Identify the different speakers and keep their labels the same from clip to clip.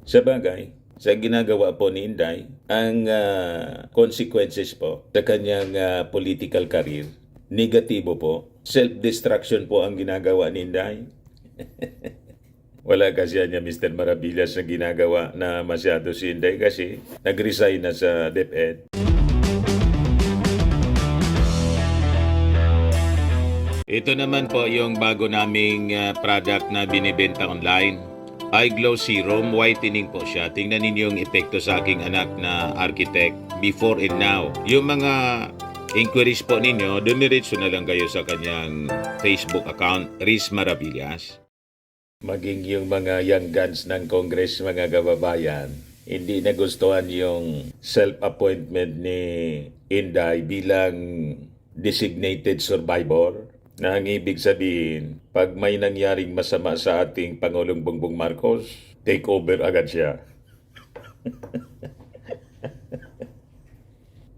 Speaker 1: Sa bagay, sa ginagawa po ni Inday, ang consequences po sa kanyang political career, negatibo po. Self-destruction po ang ginagawa ni Inday. Wala kasi niya Mr. Maravillas na ginagawa na masyado si Inday kasi nag-resign na sa DepEd. Ito naman po yung bago naming product na binibenta online. iGlow Serum, whitening po siya. Tingnan ninyo yung epekto sa aking anak na architect before and now. Yung mga inquiries po ninyo, dumiretso na lang kayo sa kanyang Facebook account, Riz Maravillas. Maging yung mga young guns ng Congress, mga kababayan, hindi nagustuhan yung self-appointment ni Inday bilang designated survivor. Na ang ibig sabihin, pag may nangyaring masama sa ating Pangulong Bongbong Marcos, take over agad siya.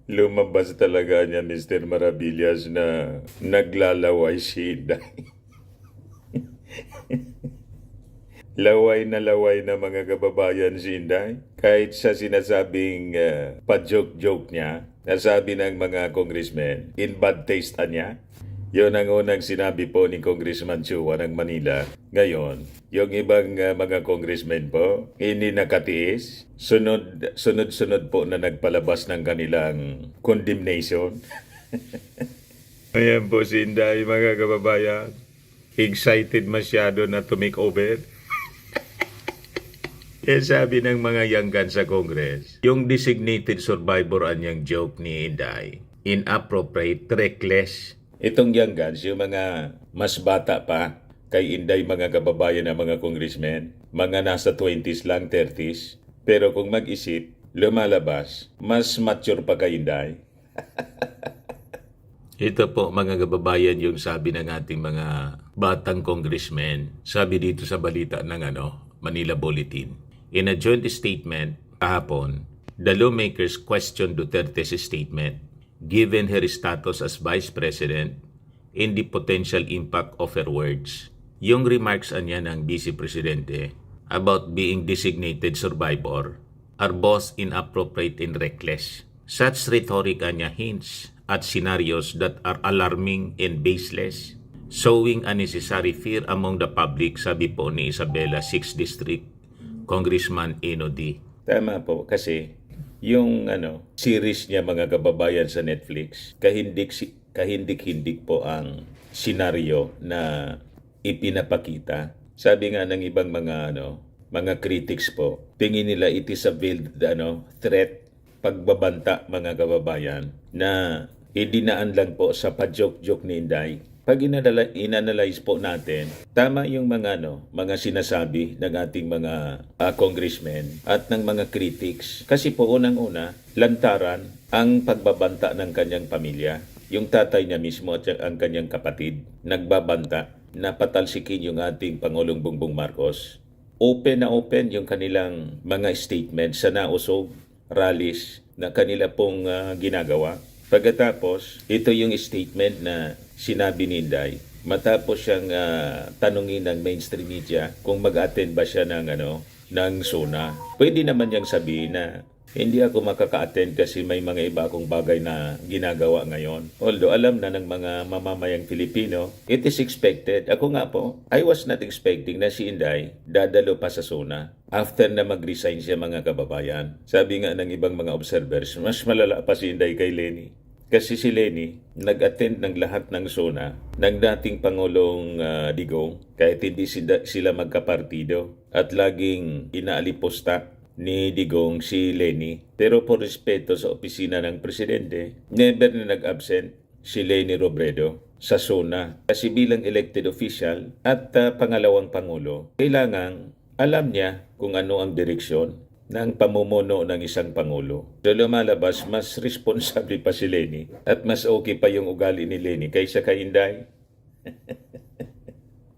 Speaker 1: Lumabas talaga niya Mr. Maravillas na naglalaway si Inday. Laway na mga kababayan si Inday. Kahit sa sinasabing pa-joke-joke niya, nasabi ng mga congressmen, in bad taste niya. Yun ang unang sinabi po ni Congressman Chua ng Manila. Ngayon, yung ibang mga congressmen po, hindi nakatiis. Sunod-sunod po na nagpalabas ng kanilang condemnation. Ayan po si Inday, mga kababayan. Excited masyado na to make over. Kaya sabi ng mga yanggan sa Congress, yung designated survivor anyang joke ni Inday, inappropriate, reckless. Itong yanggans, yung mga mas bata pa kay Inday, mga kababayan na mga congressmen, mga nasa 20s lang, 30s. Pero kung mag-isip, lumalabas, mas mature pa kay Inday. Ito po mga kababayan yung sabi ng ating mga batang congressmen. Sabi dito sa balita ng Manila Bulletin. In a joint statement kahapon, the lawmakers questioned Duterte's statement given her status as Vice President in the potential impact of her words. Yung remarks niya ng Vice Presidente about being designated survivor are both inappropriate and reckless. Such rhetoric niya hints at scenarios that are alarming and baseless, sowing unnecessary fear among the public, sabi po ni Isabela 6th District Congressman Eno D. Tama po, kasi yung series niya mga kababayan sa Netflix, kahindik-hindik po ang senaryo na ipinapakita. Sabi nga ng ibang mga critics po, tingin nila it is a veiled threat, pagbabanta mga kababayan, na idinaan lang po sa pa-joke-joke ni Inday. Pag inanalyze po natin, tama yung mga sinasabi ng ating mga congressmen at ng mga critics. Kasi po unang-una, lantaran ang pagbabanta ng kanyang pamilya. Yung tatay niya mismo at ang kanyang kapatid, nagbabanta na patalsikin yung ating Pangulong Bongbong Marcos. Open na open yung kanilang mga statements sa nausog, rallies na kanila pong ginagawa. Pagkatapos, ito yung statement na sinabi ni Inday matapos siyang tanungin ng mainstream media kung mag-attend ba siya ng SONA. Pwede naman niyang sabihin na hindi ako makaka-attend kasi may mga iba akong bagay na ginagawa ngayon. Although alam na ng mga mamamayang Filipino, it is expected. Ako nga po, I was not expecting na si Inday dadalo pa sa SONA after na mag-resign siya mga kababayan. Sabi nga ng ibang mga observers, mas malala pa si Inday kay Leni. Kasi si Leni, nag-attend ng lahat ng SONA ng dating Pangulong Digong kahit hindi sila magkapartido at laging inaaliposta ni Digong si Leni. Pero por respeto sa opisina ng Presidente, never na nag-absent si Leni Robredo sa SONA. Kasi bilang elected official at pangalawang Pangulo, kailangang alam niya kung ano ang direksyon ng pamumuno ng isang Pangulo. So lumalabas, mas responsable pa si Leni at mas okay pa yung ugali ni Leni kaysa kay Inday.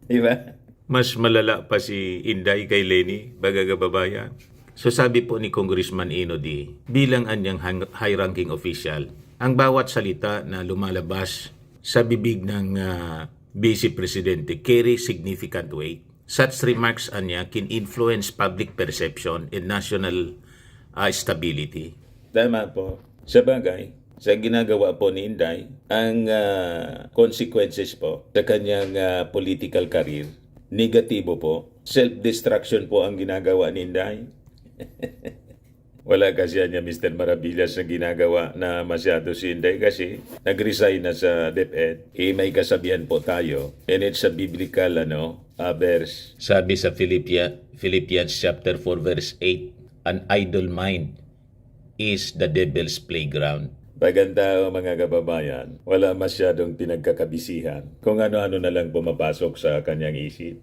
Speaker 1: Diba? Mas malala pa si Inday kay Leni, baga kababayan. So sabi po ni Congressman Eno D, bilang anyang high-ranking official, ang bawat salita na lumalabas sa bibig ng Vice Presidente carry significant weight. Such remarks anya can influence public perception and national stability. Tama po. Sa bagay, sa ginagawa po ni Inday, ang consequences po sa kanyang political career, negatibo po. Self-destruction po ang ginagawa ni Inday. Wala kasi niya Mr. Maravillas na ginagawa na masyado si Inday kasi nag-resign na sa DepEd. May kasabihan po tayo and it's a biblical verse. Sabi sa Philippians chapter 4 verse 8, an idle mind is the devil's playground. Paganda mga kababayan, wala masyadong pinagkakabisihan kung ano-ano na lang pumapasok sa kanyang isip.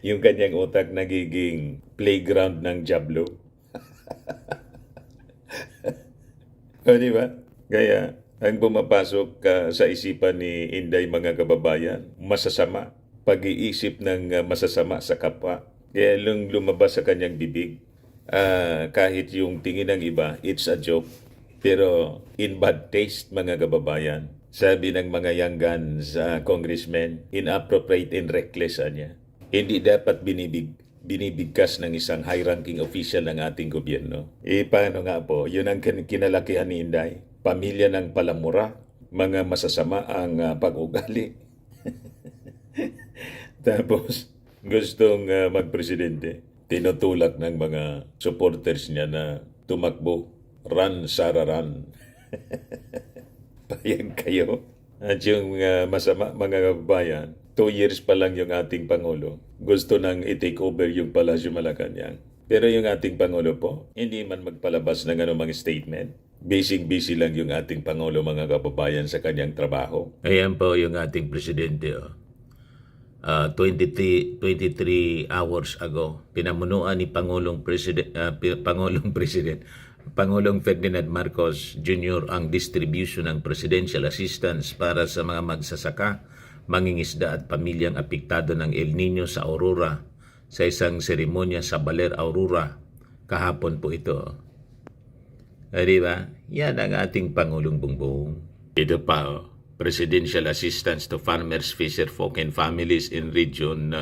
Speaker 1: Yung kanyang utak nagiging playground ng Diablo. O diba? Kaya ang pumapasok sa isipan ni Inday mga kababayan, masasama. Pag-iisip ng masasama sa kapwa. Kaya lumabas sa kanyang bibig. Kahit yung tingin ng iba, it's a joke. Pero in bad taste mga kababayan, sabi ng mga young guns congressmen, inappropriate and reckless niya. Hindi dapat binibigkas ng isang high-ranking official ng ating gobyerno. Paano nga po, yun ang kinalakihan ni Inday. Pamilya ng palamura, mga masasama ang pag-ugali. Tapos, gustong magpresidente. Tinutulak ng mga supporters niya na tumakbo. Run, Sara, run. Payag kayo. At yung masama mga kababayan, 2 years pa lang yung ating Pangulo. Gusto nang i-take over yung Palasyo Malacanang. Pero yung ating Pangulo po, hindi man magpalabas ng anumang statement. Busy lang yung ating Pangulo mga kababayan sa kanyang trabaho. Ayan po yung ating Presidente. 23 hours ago, pinamunuan ni Pangulong Ferdinand Marcos Jr. ang distribution ng presidential assistance para sa mga magsasaka, mangingisda at pamilyang apektado ng El Nino sa Aurora sa isang seremonya sa Baler, Aurora. Kahapon po ito. Diba? Yan ang ating Pangulong Bongbong. Ito pa, presidential assistance to farmers, fisherfolk, and families in Region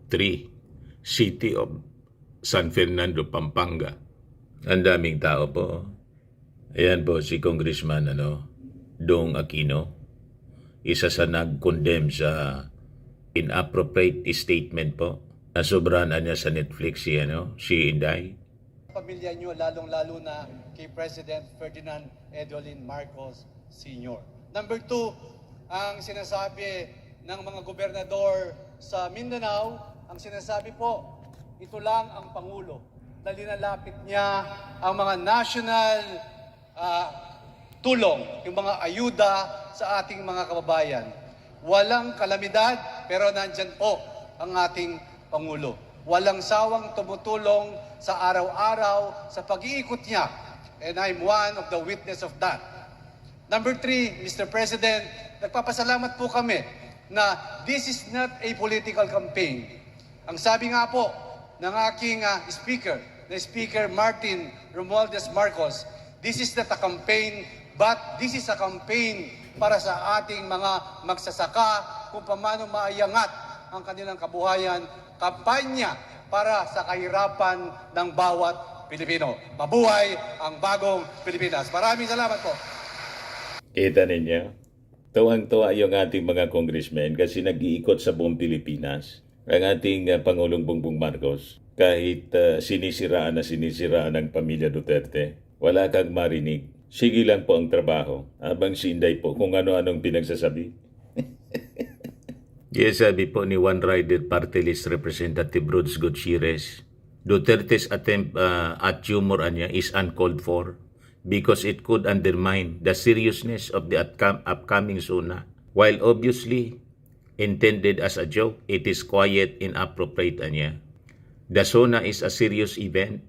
Speaker 1: 3, City of San Fernando, Pampanga. Ang daming tao po. Ayan po si Congressman Dong Aquino. Isa sa nag-condemn sa inappropriate statement po. Nasobrahan niya sa Netflix si Inday.
Speaker 2: Pamilya nyo, lalong-lalo na kay President Ferdinand Edwin Marcos Sr. Number 2, ang sinasabi ng mga gobernador sa Mindanao, ang sinasabi po, ito lang ang Pangulo. Dahil nalapit niya ang mga national tulong, yung mga ayuda sa ating mga kababayan. Walang kalamidad, pero nandyan po ang ating Pangulo. Walang sawang tumutulong sa araw-araw sa pag-iikot niya. And I'm one of the witness of that. Number 3, Mr. President, nagpapasalamat po kami na this is not a political campaign. Ang sabi nga po ng aking speaker, na Speaker Martin Romualdez Marcos, this is not a campaign, but this is a campaign para sa ating mga magsasaka kung paano maiangat ang kanilang kabuhayan, kampanya para sa kahirapan ng bawat Pilipino. Mabuhay ang bagong Pilipinas. Maraming salamat po.
Speaker 1: Kita ninyo, tuwang-tuwa yung ating mga congressmen kasi nag-iikot sa buong Pilipinas. Ang ating Pangulong Bongbong Marcos, kahit sinisiraan ng pamilya Duterte, wala kang marinig. Sige lang po ang trabaho, habang si Inday po kung ano-anong pinagsasabi. Yes, sabi po ni One Rider Party List Representative Rods Gutierrez, Duterte's attempt at humor niya is uncalled for because it could undermine the seriousness of the upcoming SONA. While obviously intended as a joke, it is quite inappropriate niya. The SONA is a serious event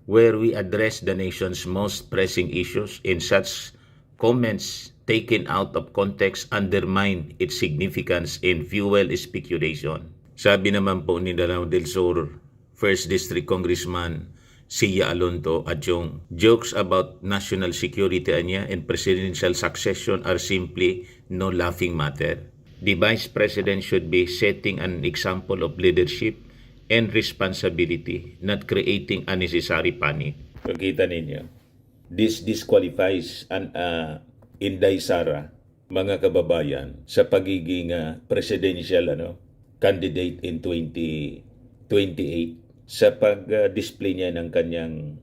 Speaker 1: where we address the nation's most pressing issues, and such comments taken out of context undermine its significance and fuel speculation. Sabi naman po ni Danao del Sur, 1st District Congressman Sia Alonto Adjong, jokes about national security niya and presidential succession are simply no laughing matter. The Vice President should be setting an example of leadership and responsibility, not creating unnecessary panic. Pagkita ninyo, this disqualifies an Inday Sara, mga kababayan, sa pagiging presidential candidate in 2028 sa pag-display niya ng kanyang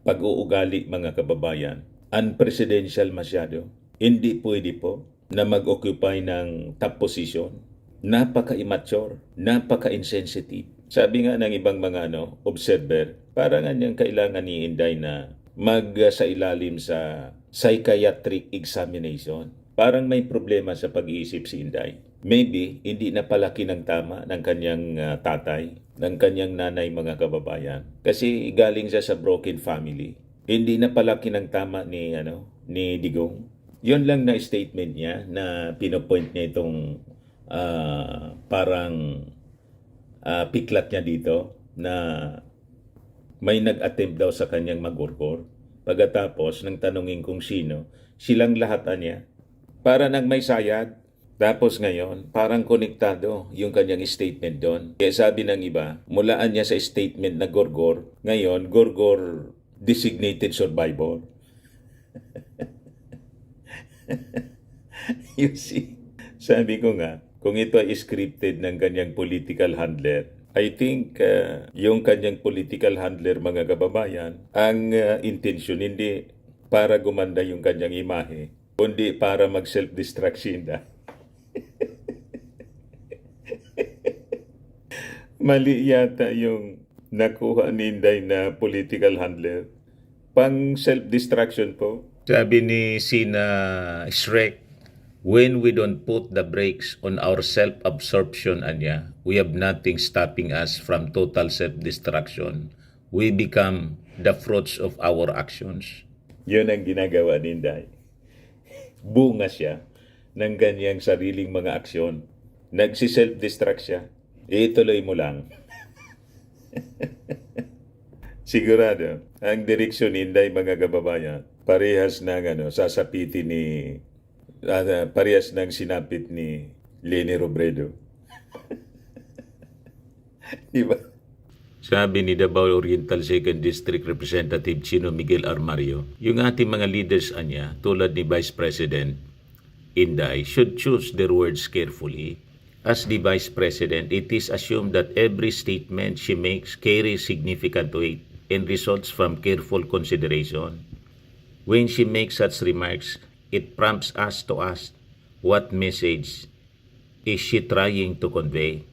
Speaker 1: pag-uugali, mga kababayan. Unpresidential masyado. Hindi pwede po na mag-occupy ng top position. Napaka-immature, napaka-insensitive. Sabi nga ng ibang mga observer, parang niyang kailangan ni Inday na sa ilalim sa psychiatric examination. Parang may problema sa pag-iisip si Inday. Maybe hindi na palaki ng tama ng kanyang tatay, ng kanyang nanay, mga kababayan. Kasi galing siya sa broken family. Hindi na palaki ng tama ni Digong. Yun lang na statement niya na pinopoint niya itong parang piklat niya dito na may nag-attempt daw sa kanyang magurgor. Pagkatapos nang tanungin kung sino, silang lahat niya. Para nang may sayad. Tapos ngayon, parang konektado yung kanyang statement doon. Kaya sabi ng iba, mulaan niya sa statement na gorgor. Ngayon, gorgor designated survivor. You see, sabi ko nga, kung ito ay scripted ng kanyang political handler, I think yung kanyang political handler, mga kababayan, ang intention hindi para gumanda yung kanyang imahe, kundi para mag-self-destruction na. Mali yata yung nakuha ni Inday na political handler. Pang self-destruction po. Sabi ni Sina Shrek, when we don't put the brakes on our self-absorption, we have nothing stopping us from total self-destruction. We become the fruits of our actions. Yun ang ginagawa ni Inday. Bunga siya ng ganyang sariling mga aksyon. Nagsi-self-destruct siya. Ituloy mo lang. Sigurado, ang direksyon ni Inday, mga kababayan, parehas ng sasapitin ni parehas ng sinapit ni Leni Robredo. Diba? Sabi ni Davao Oriental 2nd District Representative Chino Miguel Armario, yung ating mga leaders tulad ni Vice President Inday, should choose their words carefully. As the Vice President, it is assumed that every statement she makes carries significant weight and results from careful consideration. When she makes such remarks, it prompts us to ask, what message is she trying to convey?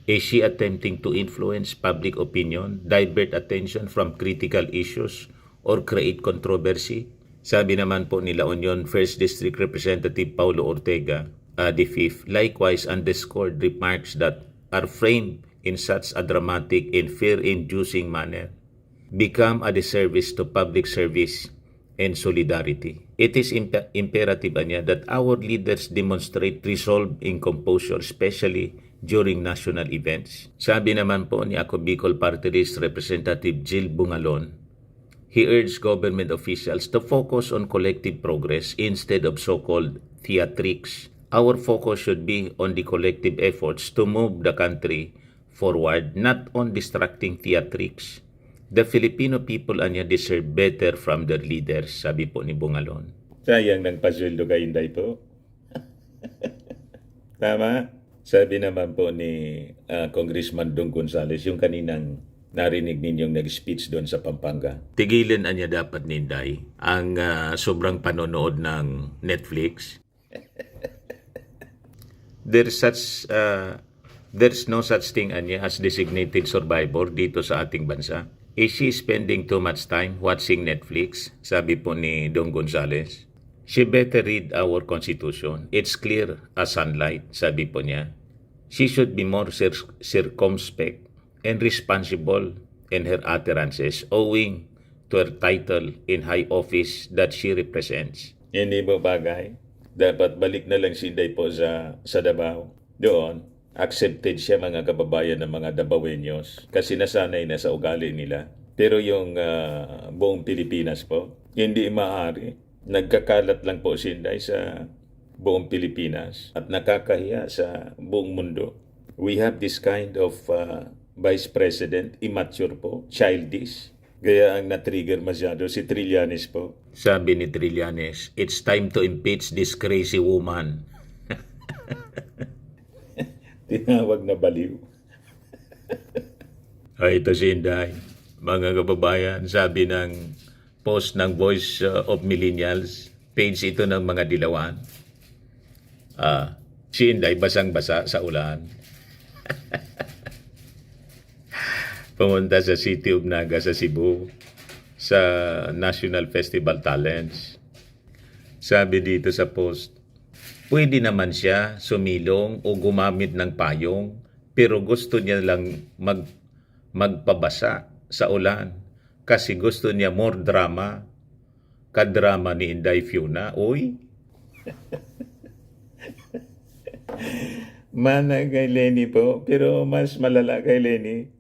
Speaker 1: Is she attempting to influence public opinion, divert attention from critical issues, or create controversy? Sabi naman po ni La Union 1st District Representative Paulo Ortega, the 5th, likewise underscored remarks that are framed in such a dramatic and fear-inducing manner become a disservice to public service and solidarity. It is imperative that our leaders demonstrate resolve and composure, especially during national events. Sabi naman po ni Ako Bicol Party List Representative Jill Bungalon, he urged government officials to focus on collective progress instead of so-called theatrics. Our focus should be on the collective efforts to move the country forward, not on distracting theatrics. The Filipino people deserve better from their leaders, sabi po ni Bungalon. Sayang ng pasweldo kay Inday po. Tama? Sabi naman po ni Congressman Dong Gonzales, yung kaninang narinig ninyong nag-speech doon sa Pampanga. Tigilan dapat ni Inday ang sobrang panonood ng Netflix. There's no such thing as designated survivor dito sa ating bansa. Is she spending too much time watching Netflix? Sabi po ni Dong Gonzales. She better read our Constitution. It's clear as sunlight, sabi po niya. She should be more circumspect and responsible in her utterances owing to her title in high office that she represents. Hindi mo bagay? Dapat balik na lang si Inday po sa Davao. Doon, accepted siya, mga kababayan, ng mga Davaoeños kasi nasanay na sa ugali nila. Pero yung buong Pilipinas po, hindi maaari. Nagkakalat lang po si Inday sa buong Pilipinas at nakakahiya sa buong mundo. We have this kind of Vice President, immature po, childish. Kaya ang na-trigger masyado si Trillanes po. Sabi ni Trillanes, it's time to impeach this crazy woman. Tinawag na baliw. Ay, ito si Inday. Mga kababayan, sabi ng post ng Voice of Millennials, page ito ng mga dilawan. Si Inday basang-basa sa ulan. Pumunta sa City of Naga sa Cebu sa National Festival Talents. Sabi dito sa post, pwede naman siya sumilong o gumamit ng payong pero gusto niya lang magpabasa sa ulan kasi gusto niya more drama. Kadrama ni Inday Fiona. Uy! Mana kay Lenny po, pero mas malala kay Lenny.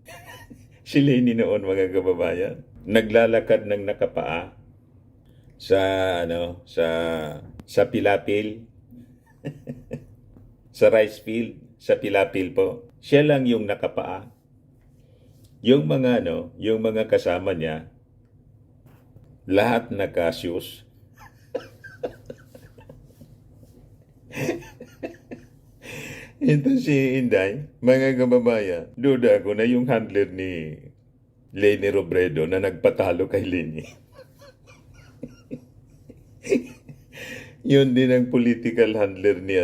Speaker 1: Si Lenny noon, mga kababayan, naglalakad ng nakapaa sa pilapil, sa rice field, sa pilapil po. Siya lang yung nakapaa. Yung mga kasama niya, lahat naka-shoes. Ito si Inday, mga kababayan, duda ako na yung handler ni Lenny Robredo na nagpatalo kay Lenny. Yun din ang political handler ni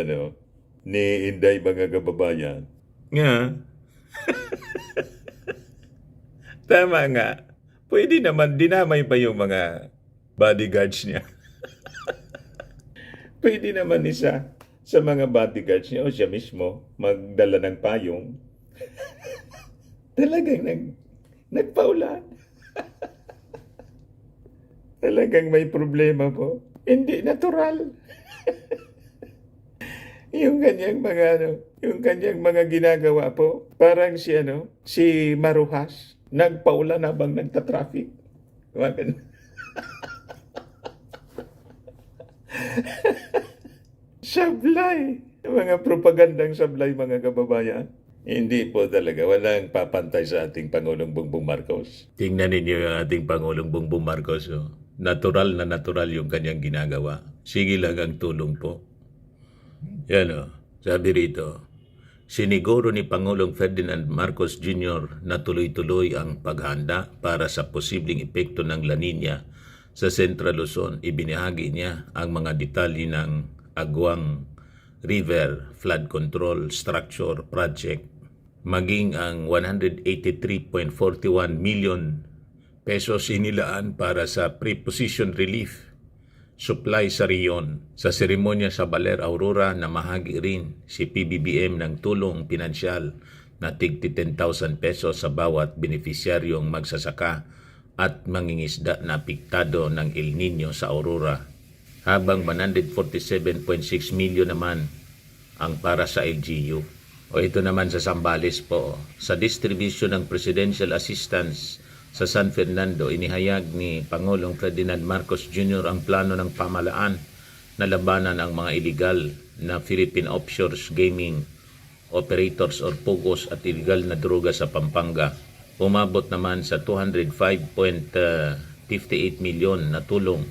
Speaker 1: Inday, mga kababayan. Nga. Tama nga. Pwede naman dinamay pa yung mga bodyguards niya. Pwede naman isa sa mga bodyguards niya o siya mismo magdala ng payong. Talagang nagpaulan. Talagang may problema po. Hindi natural. yung kanyang mga ginagawa po, parang si Maruhas, nagpaulan habang nagta-traffic. Sablay. Mga propagandang sablay, mga kababayan. Hindi po talaga. Walang papantay sa ating Pangulong Bongbong Marcos. Tingnan ninyo yung ating Pangulong Bongbong Marcos. Oh. Natural na natural yung kanyang ginagawa. Sige lang ang tulong po. Yan o. Sabi rito, siniguro ni Pangulong Ferdinand Marcos Jr. na tuloy-tuloy ang paghanda para sa posibleng epekto ng La Nina sa Central Luzon. Ibinahagi niya ang mga detalye ng Agawang River Flood Control Structure Project, maging ang 183.41 million pesos inilaan para sa preposition relief supply sa riyon. Sa seremonya sa Baler, Aurora, namahagi rin si PBBM ng tulong pinansyal na tig 10,000 pesos sa bawat benepisyaryong magsasaka at mangingisda na apektado ng El Nino sa Aurora, habang 147.6 million naman ang para sa LGU. O ito naman sa Zambales po, sa distribution ng Presidential Assistance sa San Fernando, inihayag ni Pangulong Ferdinand Marcos Jr. ang plano ng pamahalaan na labanan ang mga illegal na Philippine offshore gaming operators or POGOs at illegal na droga sa Pampanga. Umabot naman sa 205.58 million na tulong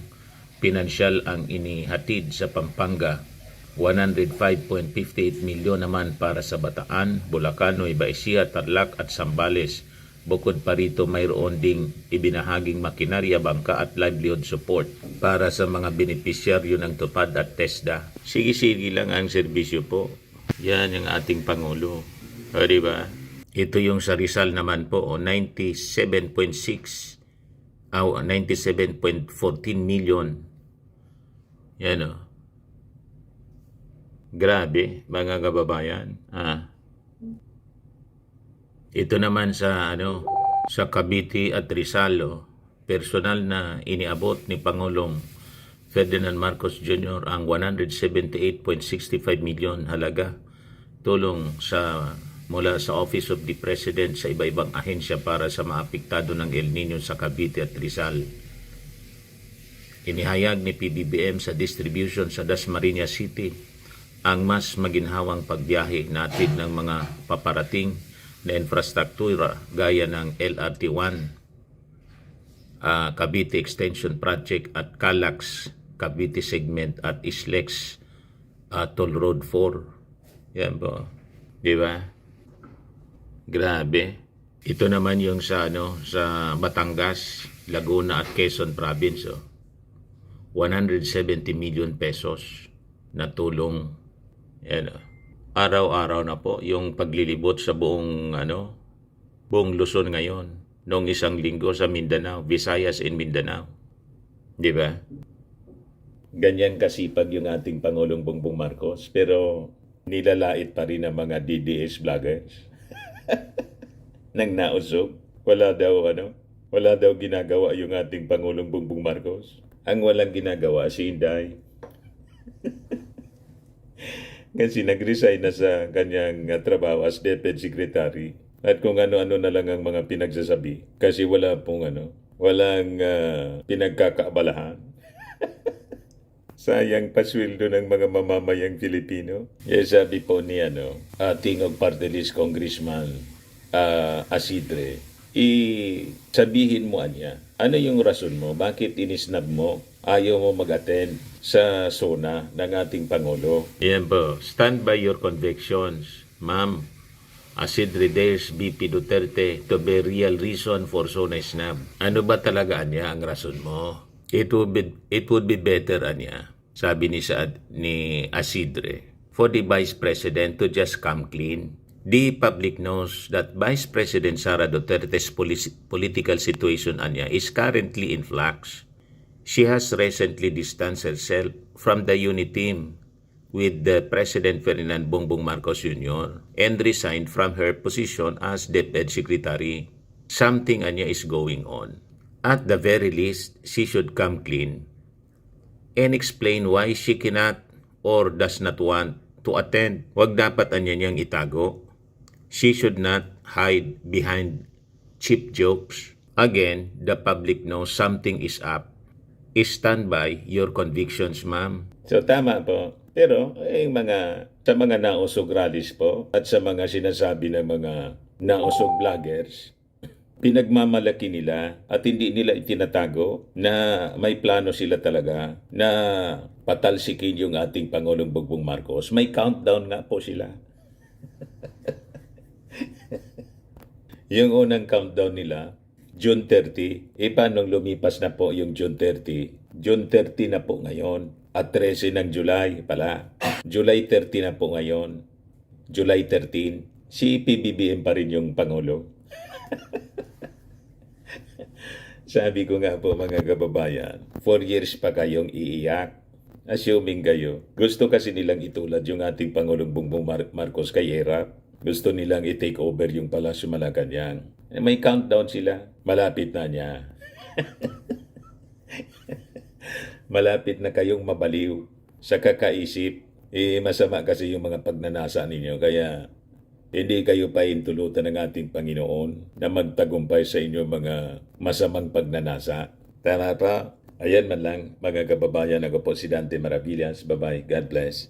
Speaker 1: pinansyal ang inihatid sa Pampanga. 105.58 milyon naman para sa Bataan, Bulacan, Nueva Ecija, Tarlac at Zambales. Bukod pa rito, mayroon ding ibinahaging makinarya, bangka at livelihood support para sa mga benepisyaryo ng TUPAD at TESDA. Sige-sige lang ang serbisyo po. Yan ang ating Pangulo. O, diba? Ito yung sa Rizal naman po, 97.6 97.14 million. Yan o. Grabe, mga kababayan. Ito naman sa sa Cavite at Rizal, personal na iniabot ni Pangulong Ferdinand Marcos Jr. ang 178.65 million halaga tulong mula sa Office of the President sa iba-ibang ahensya para sa maapektado ng El Nino sa Cavite at Rizal. Inihayag ni PBBM sa distribution sa Dasmariñas City ang mas maginhawang pagbiyahe natin ng mga paparating na infrastruktura gaya ng LRT-1, Cavite Extension Project at Calax, Cavite Segment at Islex, Toll Road 4. Yan po. Di ba? Grabe. Ito naman yung sa sa Batangas, Laguna at Quezon Province. 170 million pesos na tulong. Yan. Araw-araw na po yung paglilibot sa buong buong Luzon ngayon. Noong isang linggo sa Mindanao, Visayas and Mindanao. Di ba? Ganyan kasipag yung ating Pangulong Bongbong Marcos, pero nilalait pa rin ang mga DDS vloggers. Nang nausog, wala daw ginagawa yung ating Pangulong Bongbong Marcos. Ang walang ginagawa si Inday. Kasi nag-resign na sa kanyang trabaho as DepEd Secretary. At kung ano-ano na lang ang mga pinagsasabi. Kasi wala pong walang pinagkakaabalahan. Sayang pasweldo ng mga mamamayang Pilipino. Sabi po ni ating party list Congressman Asidre, sabihin mo niya, ano yung rason mo? Bakit inisnab mo? Ayaw mo mag-attend sa SONA ng ating Pangulo? Yan po. Stand by your convictions, ma'am. Asidre dares VP Duterte to be real reason for SONA snub. Ano ba talaga niya ang rason mo? It would be better niya, sabi ni Asidre, for the Vice President to just come clean. The public knows that Vice President Sara Duterte's political situation is currently in flux. She has recently distanced herself from the unit team with the President Ferdinand Bongbong Marcos Jr. and resigned from her position as DepEd Secretary. Something is going on. At the very least, she should come clean and explain why she cannot or does not want to attend. Wag dapat niyang itago. She should not hide behind cheap jokes. Again, the public knows something is up. Stand by your convictions, ma'am. So tama po. Pero sa mga nausog rallies po at sa mga sinasabi ng mga nausog vloggers, pinagmamalaki nila at hindi nila itinatago na may plano sila talaga na patalsikin yung ating Pangulong Bongbong Marcos. May countdown nga po sila. Yung unang countdown nila, June 30. Paano lumipas na po yung June 30? June 30 na po ngayon. At 13 ng July pala. July 30 na po ngayon. July 13. Si PBBM pa rin yung Pangulo. Sabi ko nga po mga kababayan, 4 years pa kayong iiyak. Assuming kayo. Gusto kasi nilang itulad yung ating Pangulong Bongbong Marcos kay ERAP. Gusto nilang i-take over yung Palasyo Malacanang. May countdown sila. Malapit na niya. Malapit na kayong mabaliw sa kakaisip. Masama kasi yung mga pagnanasa ninyo. Kaya hindi kayo pa intulutan ng ating Panginoon na magtagumpay sa inyong mga masamang pagnanasa. Tama pa? Ayan man lang, mga kababayan. Ako po si Dante Maravillas. Bye-bye. God bless.